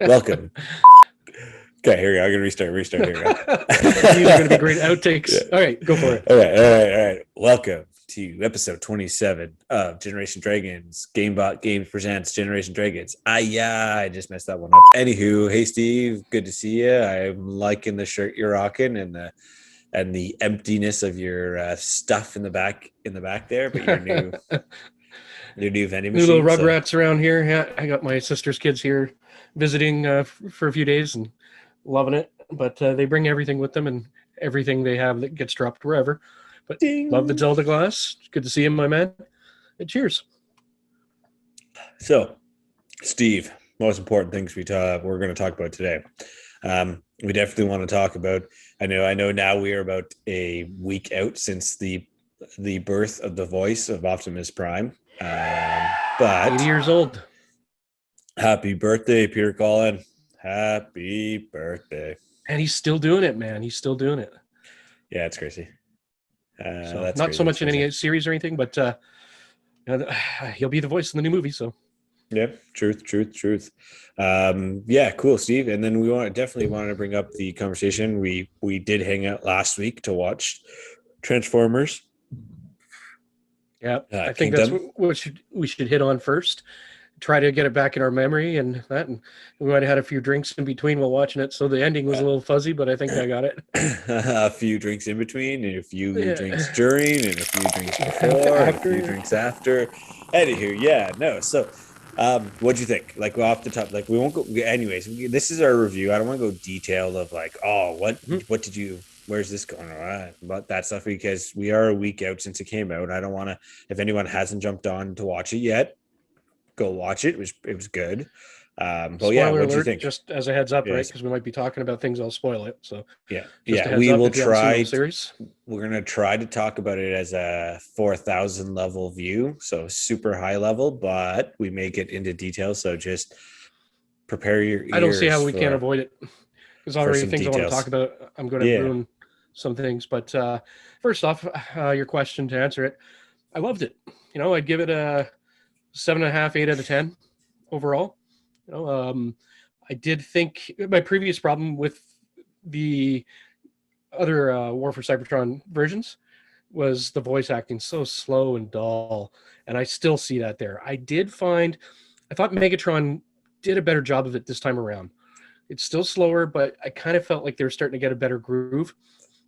Welcome. Okay, here we go. I'm gonna restart. Here we go. These are going to be great outtakes. Yeah. All right, go for it. All right. Welcome to episode 27 of Generation Dragons. Game.Bot Games presents Generation Dragons. I just messed that one up. Anywho, hey Steve, good to see you. I'm liking the shirt you're rocking and the emptiness of your stuff in the back there, but your new vending machine. New little Rugrats around here. Yeah, I got my sister's kids here visiting for a few days and loving it. But they bring everything with them and everything they have that gets dropped wherever. But ding. Love the Zelda glass. Good to see him, my man. And cheers. So, Steve, most important things we're going to talk about today. We definitely want to talk about. I know. Now we are about a week out since the birth of the voice of Optimus Prime. But 80 years old. Happy birthday, Peter Cullen. Happy birthday. And he's still doing it, man. He's still doing it. Yeah, it's crazy. So that's not crazy. So much in any series or anything, but he'll be the voice in the new movie. So yeah, truth. Yeah, cool, Steve. And then we definitely wanted to bring up the conversation. We did hang out last week to watch Transformers. Yeah, I think that's what we should hit on first. Try to get it back in our memory and we might have had a few drinks in between while watching it, so the ending was a little fuzzy, but I think I got it. A few drinks in between and a few drinks during and a few drinks before and a few drinks after. Anywho, so what'd you think? Like off the top, like we won't go anyways, this is our review. I don't want to go detailed of like, what did you, where's this going on about that stuff, because we are a week out since it came out. I don't want to, if anyone hasn't jumped on to watch it yet, go watch it. It was good. But spoiler what do you think? Just as a heads up, right? Because we might be talking about things, I'll spoil it. So we will try. We're gonna try to talk about it as a 4,000 level view, so super high level, but we may get into details. So just prepare your ears. I don't see how we can't avoid it. There's already things details I want to talk about. I'm going to ruin some things, but first off, your question, to answer it, I loved it. I'd give it a 7.5, 8 out of 10 overall. I did think my previous problem with the other War for Cybertron versions was the voice acting so slow and dull, and I still see that there. I thought Megatron did a better job of it this time around. It's still slower, but I kind of felt like they were starting to get a better groove.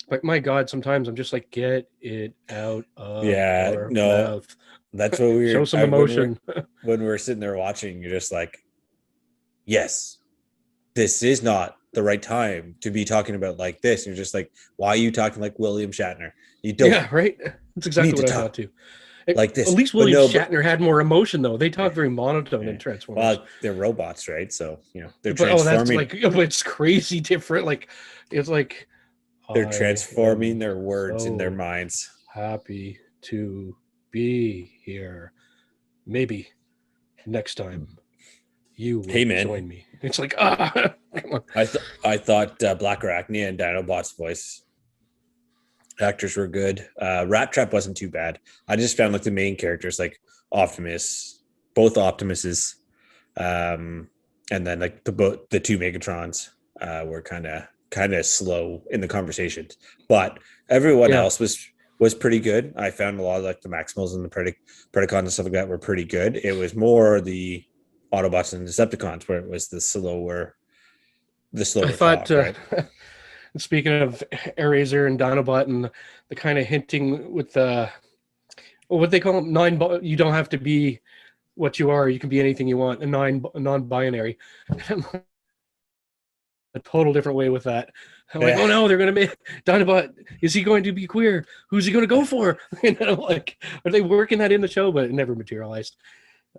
But my God, sometimes I'm just like, get it out of your mouth. That's what we show some emotion. When we're sitting there watching, you're just like, yes, this is not the right time to be talking about like this. And you're just like, why are you talking like William Shatner? You don't. Yeah, right. That's exactly what I thought too. Like this. At least William Shatner had more emotion, though. They talk very monotone in Transformers. Well, they're robots, right? So they're transforming. It's crazy different. Like it's like they're transforming their words in their minds. Happy to be here. Maybe next time you will join me. It's like come on. I thought Black Arachnia and Dinobot's voice actors were good. Rat Trap wasn't too bad. I just found like the main characters, like Optimus, both Optimuses, and then like the two Megatrons were kind of slow in the conversations, but everyone else was pretty good. I found a lot of like the Maximals and the Predacons and stuff like that were pretty good. It was more the Autobots and Decepticons where it was the slower. I thought. Right? Speaking of Eraser and Dinobot and the kind of hinting with the what they call them, you don't have to be what you are. You can be anything you want. A non-binary. A total different way with that. I'm like, oh no, they're going to make Dinobot. Is he going to be queer? Who's he going to go for? And I'm like, are they working that in the show? But it never materialized.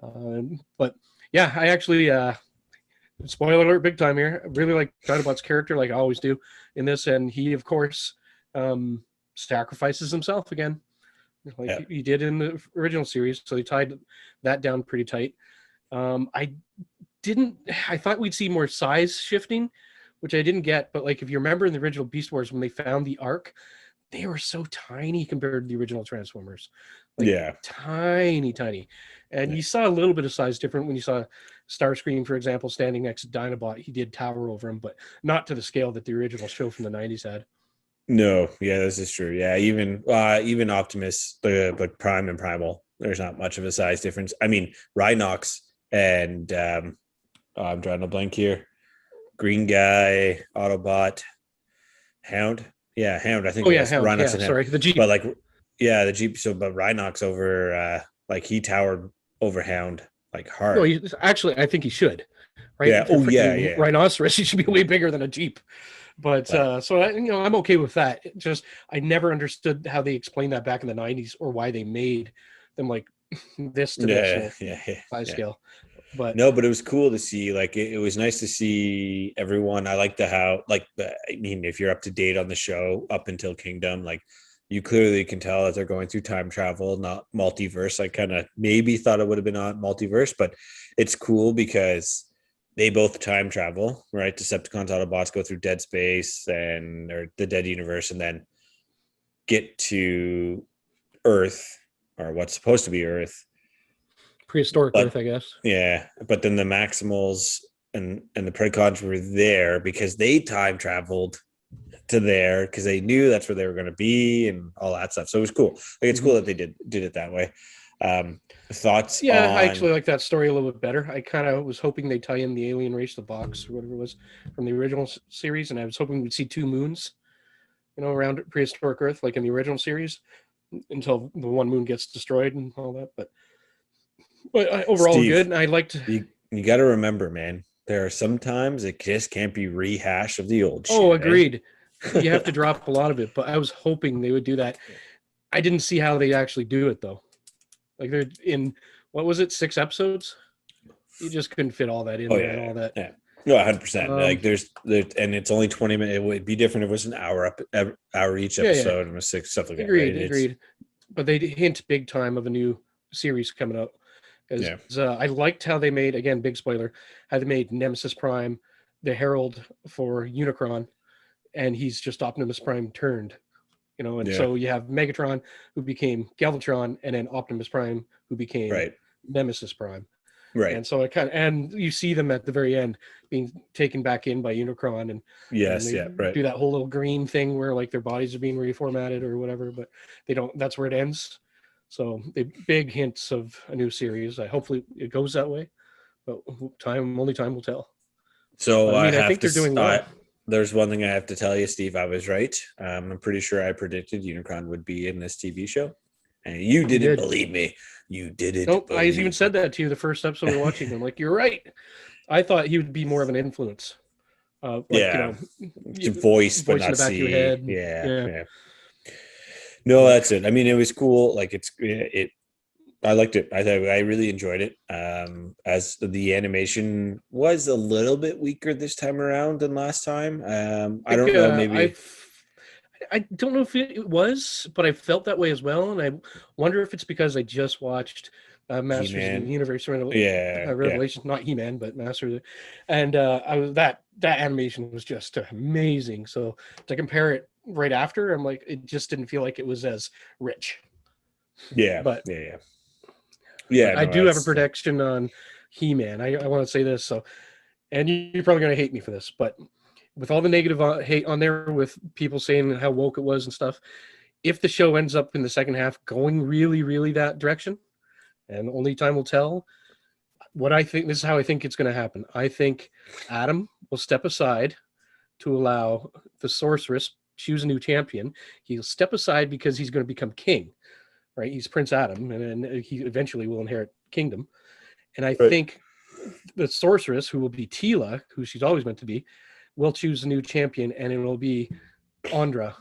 But yeah, I actually, spoiler alert, big time here. I really like Dinobot's character, like I always do in this. And he, of course, sacrifices himself again, like he did in the original series. So they tied that down pretty tight. I thought we'd see more size shifting, which I didn't get, but like if you remember in the original Beast Wars when they found the Ark, they were so tiny compared to the original Transformers. Tiny. And you saw a little bit of size different when you saw Starscream, for example, standing next to Dinobot. He did tower over him, but not to the scale that the original show from the 90s had. No, yeah, this is true. Yeah, even Optimus, but Prime and Primal, there's not much of a size difference. I mean, Rhinox and I'm trying to blank here. Green Guy, Autobot, Hound. Yeah, Hound. I think. Oh yeah, Hound. Rhinox and Hound. Sorry, the Jeep. But the Jeep. So, but Rhinox over, he towered over Hound like hard. No, actually, I think he should. Right? Yeah. Oh yeah. Rhinoceros. He should be way bigger than a Jeep. But so I'm okay with that. I never understood how they explained that back in the 90s or why they made them like this to this size scale. But no, but it was cool to see. Like it was nice to see everyone. I liked if you're up to date on the show up until Kingdom, like you clearly can tell that they're going through time travel, not multiverse. I kind of maybe thought it would have been on multiverse, but it's cool because they both time travel, right? Decepticons, Autobots go through dead space or the dead universe, and then get to Earth, or what's supposed to be Earth. Prehistoric Earth, I guess. Yeah, but then the Maximals and the Predacons were there because they time traveled to there because they knew that's where they were going to be and all that stuff. So it was cool. Like it's cool that they did it that way. Thoughts? Yeah, I actually like that story a little bit better. I kind of was hoping they'd tie in the alien race, the box or whatever it was from the original series, and I was hoping we'd see 2 moons, around prehistoric Earth, like in the original series, until the one moon gets destroyed and all that. But overall, Steve, good. And I liked. You got to remember, man. There are sometimes it just can't be rehash of the old shit. Oh, agreed. You have to drop a lot of it, but I was hoping they would do that. I didn't see how they actually do it though. Like they're in, what was it, 6 episodes? You just couldn't fit all that in there and all that. Yeah. No, 100%. Like there's, and it's only 20 minutes. It would be different if it was an hour each episode and it was 6 stuff like that. Agreed. But they hint big time of a new series coming up. I liked how they made, again, big spoiler, how they made Nemesis Prime the herald for Unicron, and he's just Optimus Prime turned. So you have Megatron, who became Galvatron, and then Optimus Prime, who became Nemesis Prime. Right. And so and you see them at the very end being taken back in by Unicron, and do that whole little green thing where like their bodies are being reformatted or whatever, but they don't. That's where it ends. So the big hints of a new series. Hopefully it goes that way, but only time will tell. So I think they're doing well. There's one thing I have to tell you, Steve. I was right. I'm pretty sure I predicted Unicron would be in this TV show, and you didn't believe me. You didn't. Nope. I even said that to you the first episode we were watching. I'm like, you're right. I thought he would be more of an influence. Voice but not in the back see. Of your head. Yeah. No, that's it. I mean, it was cool. Like I liked it. I really enjoyed it. As the animation was a little bit weaker this time around than last time. I don't know. Maybe I don't know if it was, but I felt that way as well. And I wonder if it's because I just watched Masters He-Man. of the Universe Revelation, not He-Man, but Masters. And I was that animation was just amazing. So to compare it right after, I'm like, it just didn't feel like it was as rich. Yeah, but I do have a prediction on He-Man. I want to say this, and you're probably going to hate me for this, but with all the negative hate on there, with people saying how woke it was and stuff, if the show ends up in the second half going really, really that direction, and only time will tell, this is how I think it's going to happen. I think Adam will step aside to allow the sorceress choose a new champion. He'll step aside because he's going to become king, right? He's Prince Adam, and then he eventually will inherit kingdom. And I think the sorceress, who will be Tila, who she's always meant to be, will choose a new champion, and it will be Andra.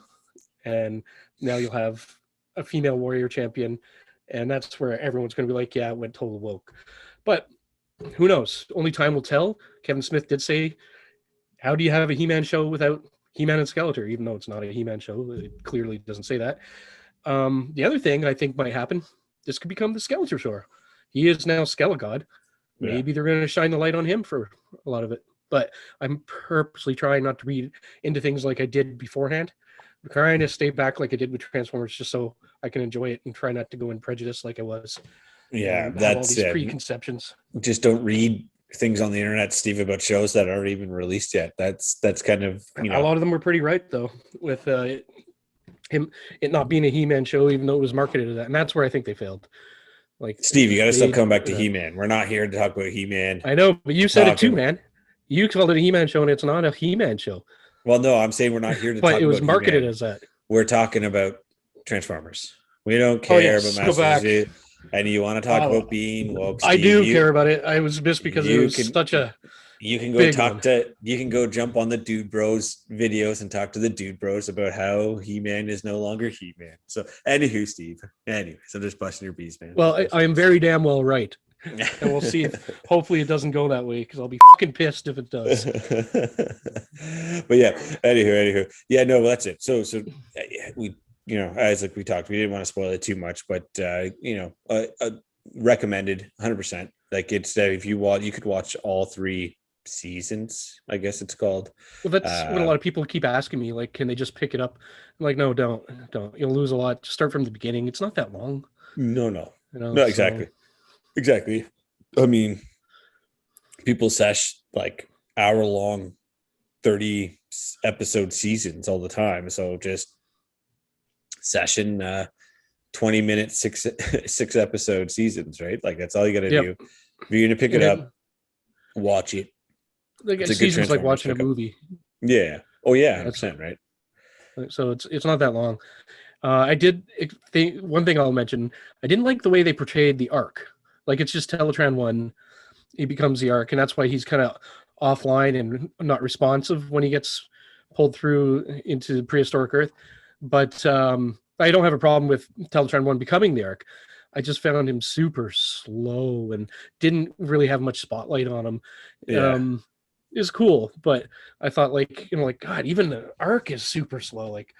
And now you'll have a female warrior champion, and that's where everyone's going to be like, yeah, it went total woke. But who knows? Only time will tell. Kevin Smith did say, how do you have a He-Man show without He-Man and Skeletor? Even though it's not a He-Man show, it clearly doesn't say that. The other thing I think might happen, this could become the Skeletor show. He is now Skelegod. Maybe they're going to shine the light on him for a lot of it. But I'm purposely trying not to read into things like I did beforehand, trying to stay back like I did with Transformers, just so I can enjoy it and try not to go in prejudice like I was. Yeah, And have all that's these it. preconceptions. Just don't read things on the internet, Steve, about shows that aren't even released yet. That's kind of, you know, a lot of them were pretty right though, with it not being a He-Man show, even though it was marketed as that, and that's where I think they failed. Like, Steve, you got to stop coming back to He-Man. We're not here to talk about He-Man. I know, but you said it too, man. You called it a He-Man show, and it's not a He-Man show. Well, no, I'm saying we're not here to talk about But it was marketed He-Man. as that. We're talking about Transformers. We don't care about Masters. And you want to talk about being woke, Steve, I do care about it. I was just because it was such a you can go you can go jump on the Dude Bros videos and talk to the Dude Bros about how He-Man is no longer He-Man. So anywho, Steve. Anyways, I'm just busting your bees, man. Well, I am very damn well right. And we'll see if hopefully it doesn't go that way, because I'll be fucking pissed if it does. But yeah, anywho. Yeah, no, that's it. So we, you know, as like we talked, we didn't want to spoil it too much, but you know, recommended 100%. Like, it's if you want, you could watch all 3 seasons, I guess it's called. Well, that's what a lot of people keep asking me, like, can they just pick it up? I'm like, no, don't. You'll lose a lot. Just start from the beginning. It's not that long. No, you know, no, exactly. I mean, people sesh like hour-long 30 episode seasons all the time, so just session 20 minute 6 episode seasons, right? Like, that's all you got to do. If you're gonna pick it up, watch it. Like, it's seasons like watching a movie. Yeah. Oh yeah, 100%, right? So it's not that long. I did think one thing I'll mention. I didn't like the way they portrayed the Ark. Like, it's just Teletran 1. He becomes the Ark, and that's why he's kind of offline and not responsive when he gets pulled through into prehistoric Earth. But I don't have a problem with Teletran 1 becoming the Ark. I just found him super slow and didn't really have much spotlight on him. Yeah. It's cool, but I thought, like, you know, like, God, even the Ark is super slow. Like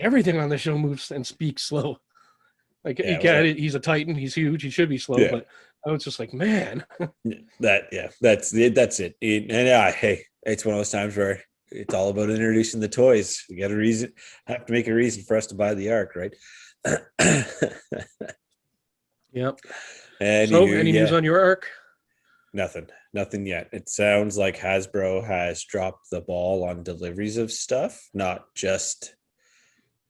everything on the show moves and speaks slow. Like, he's a Titan, he's huge, he should be slow, but I was just like, man. That's it. Hey, it's one of those times where it's all about introducing the toys. We got have to make a reason for us to buy the Ark, right? Yep. So, any news on your Ark? Nothing yet. It sounds like Hasbro has dropped the ball on deliveries of stuff, not just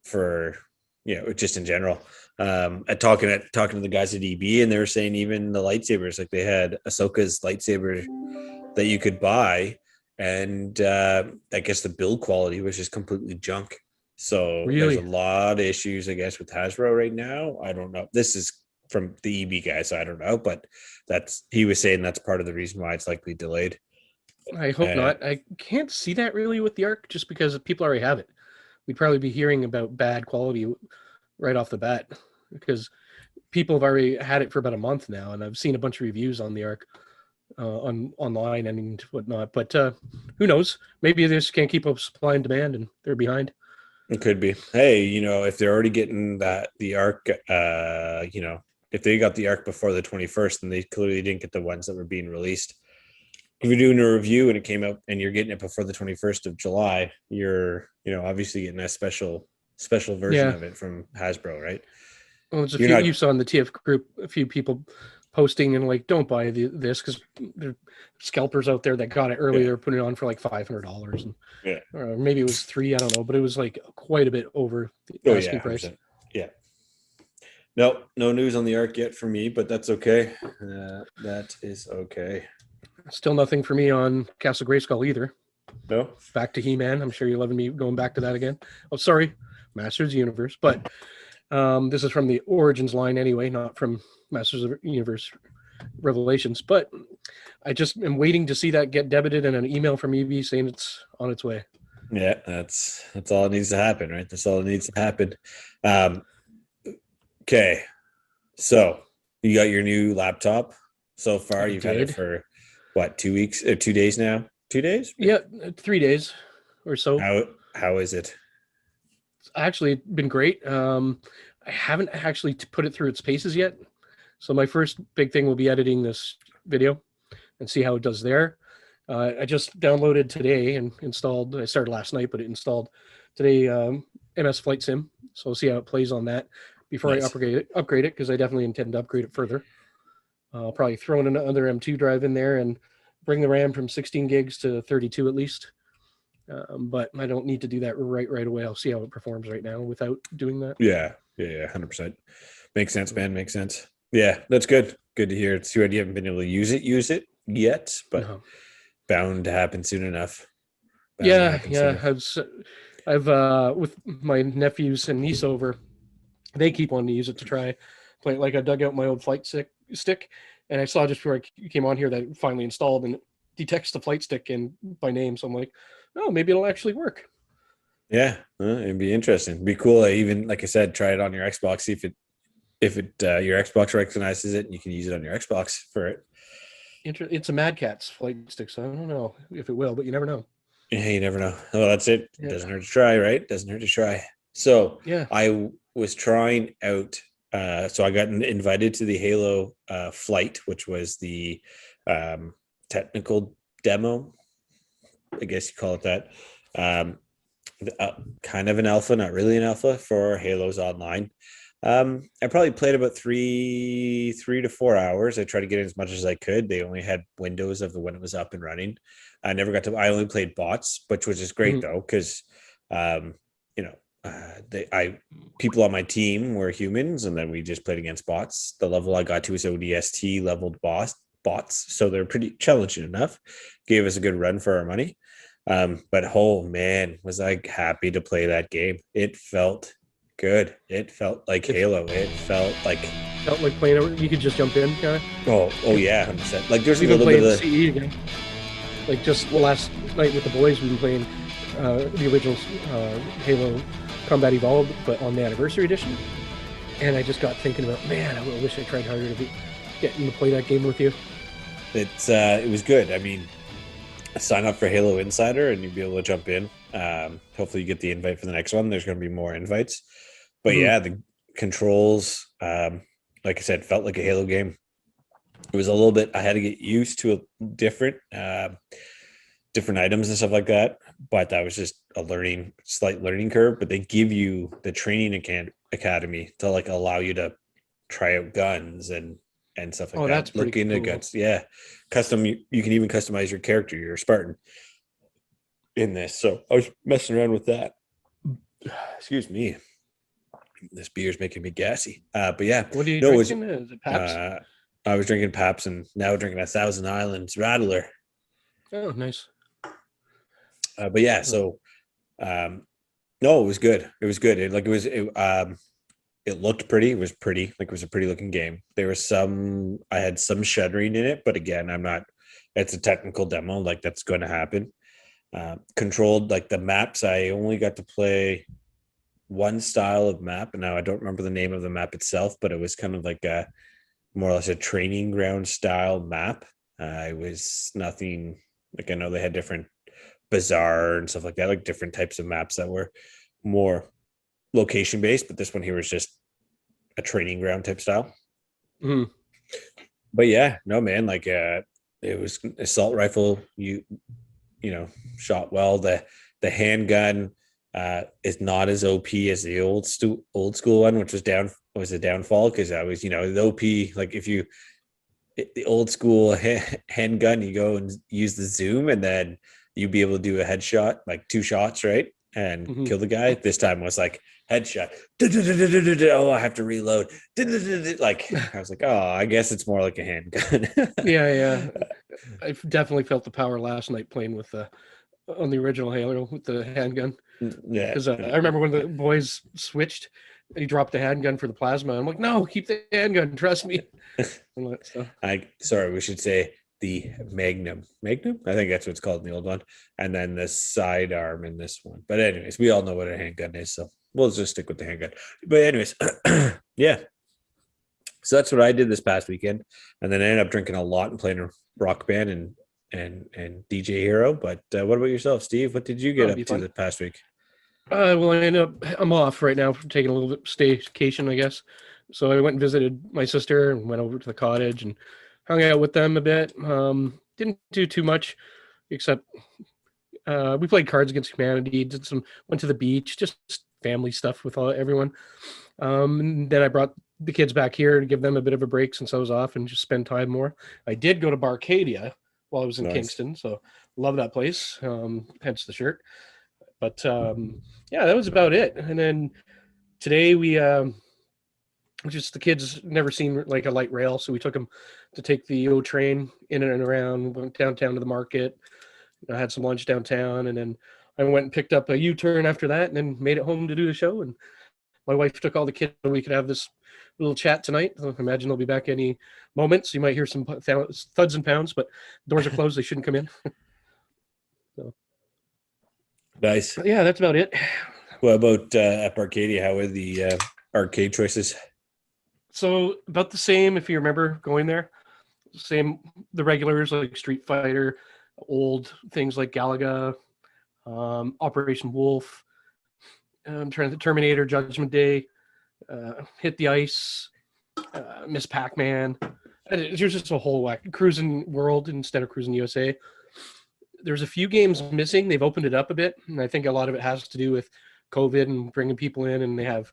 for, you know, just in general. Talking to the guys at EB, and they were saying even the lightsabers, like, they had Ahsoka's lightsaber that you could buy, and I guess the build quality was just completely junk. So There's a lot of issues, I guess, with Hasbro right now. I don't know. This is from the EB guy, so I don't know, but he was saying that's part of the reason why it's likely delayed. I hope not. I can't see that really with the Ark, just because people already have it. We'd probably be hearing about bad quality right off the bat, because people have already had it for about a month now, and I've seen a bunch of reviews on the Ark online and whatnot. But who knows? Maybe they just can't keep up supply and demand, and they're behind. It could be. Hey, you know, if they're already getting the Ark, you know, if they got the Ark before the 21st, then they clearly didn't get the ones that were being released. If you're doing a review and it came out and you're getting it before the 21st of July, you're, you know, obviously getting a special version of it from Hasbro, right? Well, there's you saw in the TF group a few people posting and like, don't buy this because there are scalpers out there that got it earlier. They're putting it on for like $500, and or maybe it was $300, I don't know, but it was like quite a bit over the asking price. Yeah. No news on the Ark yet for me, but that's okay. That is okay. Still nothing for me on Castle Grayskull either. No. Back to He-Man. I'm sure you're loving me going back to that again. Oh, sorry, Masters of the Universe, but this is from the Origins line anyway, not from Masters of the Universe Revelations. But I just am waiting to see that get debited and an email from EB saying it's on its way. Yeah, that's all that needs to happen, right? That's all that needs to happen. Okay, so you got your new laptop so far. You've had it for what, 2 weeks or 2 days now? 2 days? Yeah, 3 days or so. How is it? It's actually been great. I haven't actually put it through its paces yet. So my first big thing will be editing this video and see how it does there. I just downloaded today and installed, I started last night, but it installed today MS Flight Sim, so I'll see how it plays on that before I upgrade it because I definitely intend to upgrade it further. I'll probably throw in another M2 drive in there and bring the RAM from 16 gigs to 32 at least. But I don't need to do that right away. I'll see how it performs right now without doing that. Yeah, 100%. Makes sense, man. Makes sense. Yeah, that's good. Good to hear. It's too bad you haven't been able to use it yet, but bound to happen soon enough. I've with my nephews and niece over, they keep wanting to use it to try play. Like I dug out my old flight stick, and I saw just before I came on here that it finally installed and it detects the flight stick in by name. So I'm like, oh, maybe it'll actually work. Yeah, it'd be interesting. It'd be cool. Even like I said, try it on your Xbox. See if it your Xbox recognizes it, and you can use it on your Xbox for it. It's a Mad Catz flight stick, so I don't know if it will, but you never know. Yeah, you never know. Oh, that's it. Yeah. Doesn't hurt to try, right? Doesn't hurt to try. So yeah, I was trying out. So I got invited to the Halo flight, which was the technical demo. I guess you call it that. Kind of an alpha, not really an alpha for Halo's Online. I probably played about 3 to 4 hours. I tried to get in as much as I could. They only had windows of when it was up and running. I only played bots, which was just great though, because people on my team were humans, and then we just played against bots. The level I got to was ODST leveled bots, so they're pretty challenging enough. Gave us a good run for our money. But oh man, was I happy to play that game. It felt good. It felt like Halo. It felt like playing. You could just jump in, kind of. Oh yeah, 100%. Like there's a little bit of the CE again. Like just last night with the boys, we've been playing the original Halo Combat Evolved, but on the Anniversary Edition. And I just got thinking about, man, I wish I tried harder to getting to play that game with you. It was good. I mean, sign up for Halo Insider and you'll be able to jump in. Hopefully you get the invite for the next one. There's going to be more invites. But yeah, the controls, like I said, felt like a Halo game. It was a little bit, I had to get used to a different items and stuff like that. But that was just a slight learning curve. But they give you the training academy to like allow you to try out guns and stuff like that. That's pretty Look into cool. guns. Yeah. Custom, you can even customize your character, your Spartan in this. So I was messing around with that. Excuse me. This beer's making me gassy. But yeah. What are you drinking? Is it Pabst? I was drinking Pabst and now drinking a Thousand Islands Rattler. Oh, nice. But yeah, so no, it was good. It was good. It looked pretty. It was pretty. Like it was a pretty looking game. There was I had some shuddering in it, but again, it's a technical demo. Like that's going to happen. Controlled like the maps. I only got to play one style of map. And now I don't remember the name of the map itself, but it was kind of like more or less a training ground style map. It was nothing like, I know they had different Bazaar and stuff like that, like different types of maps that were more location based, but this one here was just a training ground type style. But yeah, no man, like it was assault rifle. You shot well. The handgun is not as OP as the old school one, which was a downfall because I was the OP. Like if the old school handgun, you go and use the zoom, and then you'd be able to do a headshot, like 2 shots, right? And kill the guy. This time was like headshot. Oh, I have to reload. Like I was like, oh, I guess it's more like a handgun. Yeah. I definitely felt the power last night playing with on the original Halo with the handgun. Yeah. Because I remember when the boys switched, and he dropped the handgun for the plasma. I'm like, no, keep the handgun. Trust me. Sorry, we should say the Magnum. I think that's what it's called in the old one. And then the sidearm in this one. But anyways, we all know what a handgun is, so we'll just stick with the handgun. But anyways, yeah. So that's what I did this past weekend. And then I ended up drinking a lot and playing a Rock Band and DJ Hero. But what about yourself, Steve? What did you get up to this past week? Well, I'm off right now for taking a little bit staycation, I guess. So I went and visited my sister and went over to the cottage and hung out with them a bit. Didn't do too much, except We played Cards Against Humanity, went to the beach, just family stuff with everyone. And then I brought the kids back here to give them a bit of a break since I was off and just spend time more. I did go to Barcadia while I was in Kingston, so love that place. Hence the shirt. But yeah, that was about it. And then today we just the kids never seen like a light rail, so we took them to take the O train in and around, went downtown to the market. I had some lunch downtown, and then I went and picked up a U-turn after that, and then made it home to do the show. And my wife took all the kids, and we could have this little chat tonight. I imagine they'll be back any moment, so you might hear some thuds and pounds, but doors are closed; they shouldn't come in. So. Nice. But yeah, that's about it. What about at Arcadia? How are the arcade choices? So about the same, if you remember going there. Same, the regulars like Street Fighter, old things like Galaga, Operation Wolf. I'm trying to Terminator, Judgment Day, Hit the Ice, Miss Pac-Man. There's just a whole whack. Cruising World instead of Cruising USA. There's a few games missing. They've opened it up a bit, and I think a lot of it has to do with COVID and bringing people in, and they have,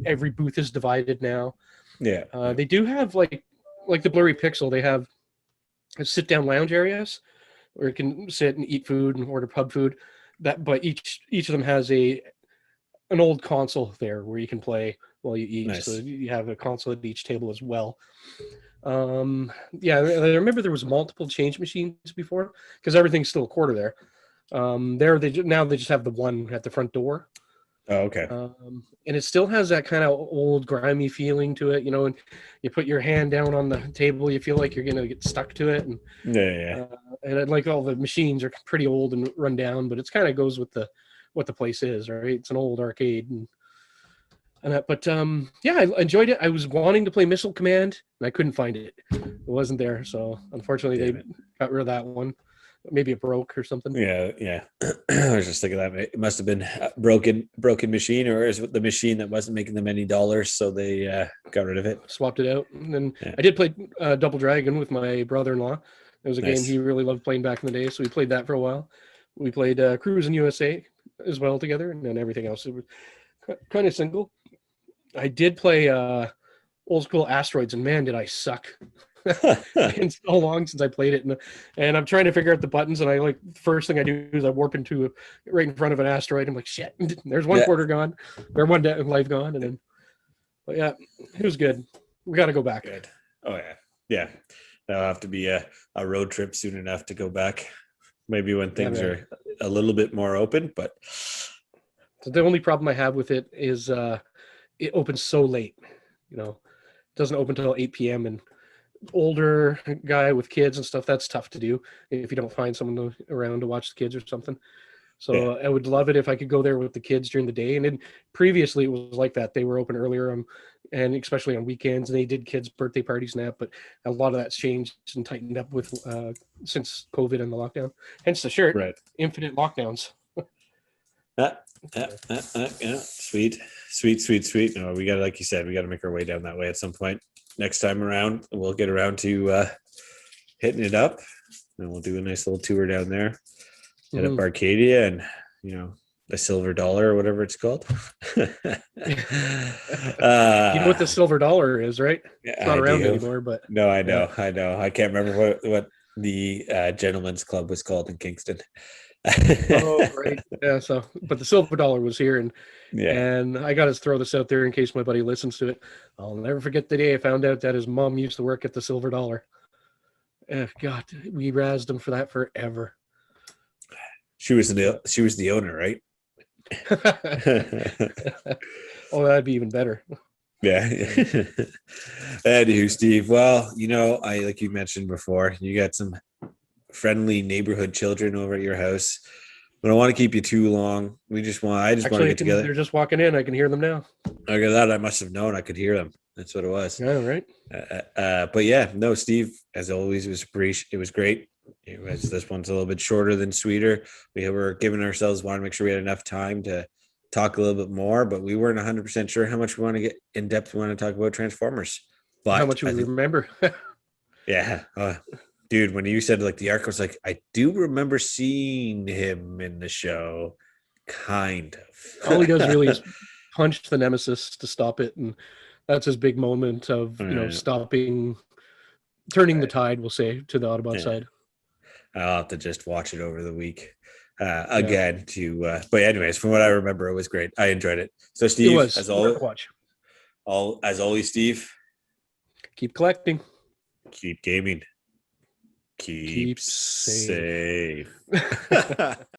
every booth is divided now. Yeah. They do have like the Blurry Pixel. They have sit-down lounge areas where you can sit and eat food and order pub food. But each of them has an old console there where you can play while you eat. Nice. So you have a console at each table as well. Yeah, I remember there was multiple change machines before because everything's still a quarter there. Now they just have the one at the front door. Oh, okay. And it still has that kind of old grimy feeling to it, and you put your hand down on the table, you feel like you're gonna get stuck to it. And and like all the machines are pretty old and run down, but it's kind of goes with what the place is, right? It's an old arcade and that. But yeah, I enjoyed it. I was wanting to play Missile Command and I couldn't find it. It wasn't there, so unfortunately they got rid of that one. Maybe it broke or something. Yeah. I was just thinking that it must have been a broken machine, or is it the machine that wasn't making them any dollars, so they got rid of it, swapped it out. And then I did play Double Dragon with my brother-in-law. It was a game he really loved playing back in the day, so we played that for a while. We played Cruising USA as well together, and then everything else it was kind of single. I did play old school Asteroids, and man, did I suck. It's been so long since I played it, and I'm trying to figure out the buttons, and I first thing I do is I warp into right in front of an asteroid. I'm like, shit, there's one quarter gone, or one life gone, and then, but yeah, it was good. We got to go back. Good. Oh yeah. That'll have to be a road trip soon enough to go back. Maybe when things are a little bit more open, but so the only problem I have with it is it opens so late. It doesn't open until 8 p.m. and older guy with kids and stuff, that's tough to do if you don't find someone around to watch the kids or something. So I would love it if I could go there with the kids during the day. And then previously it was like that. They were open earlier and especially on weekends, and they did kids' birthday parties and that, but a lot of that's changed and tightened up with since COVID and the lockdown. Hence the shirt, right? Infinite lockdowns. Yeah. Sweet. No, we gotta, like you said, we gotta make our way down that way at some point. Next time around, we'll get around to hitting it up, and we'll do a nice little tour down there, hit up Arcadia, and the Silver Dollar or whatever it's called. You know what the Silver Dollar is, right? It's not around anymore, but no, I know. I can't remember what the gentleman's club was called in Kingston. Oh, right. Yeah. So, but the Silver Dollar was here, and I got to throw this out there in case my buddy listens to it. I'll never forget the day I found out that his mom used to work at the Silver Dollar. God, we razzed him for that forever. She was the owner, right? Oh, that'd be even better. Yeah. Anywho, Steve. Well, I like you mentioned before, you got some friendly neighborhood children over at your house. We don't want to keep you too long. I just want to get together. They're just walking in. I can hear them now. Okay, that I must have known. I could hear them. That's what it was. Yeah, right. But yeah, no, Steve, as always, it was great. This one's a little bit shorter than sweeter. We were giving ourselves, wanted to make sure we had enough time to talk a little bit more, but we weren't 100% sure how much we want to get in depth. We want to talk about Transformers. But how much we remember. Yeah. Dude, when you said like the arc, I was like, I do remember seeing him in the show, kind of. All he does really is punch the nemesis to stop it, and that's his big moment of stopping, turning the tide. We'll say to the Autobot side. I'll have to just watch it over the week again. But anyways, from what I remember, it was great. I enjoyed it. So Steve, it was as always, Steve, keep collecting, keep gaming, keep safe.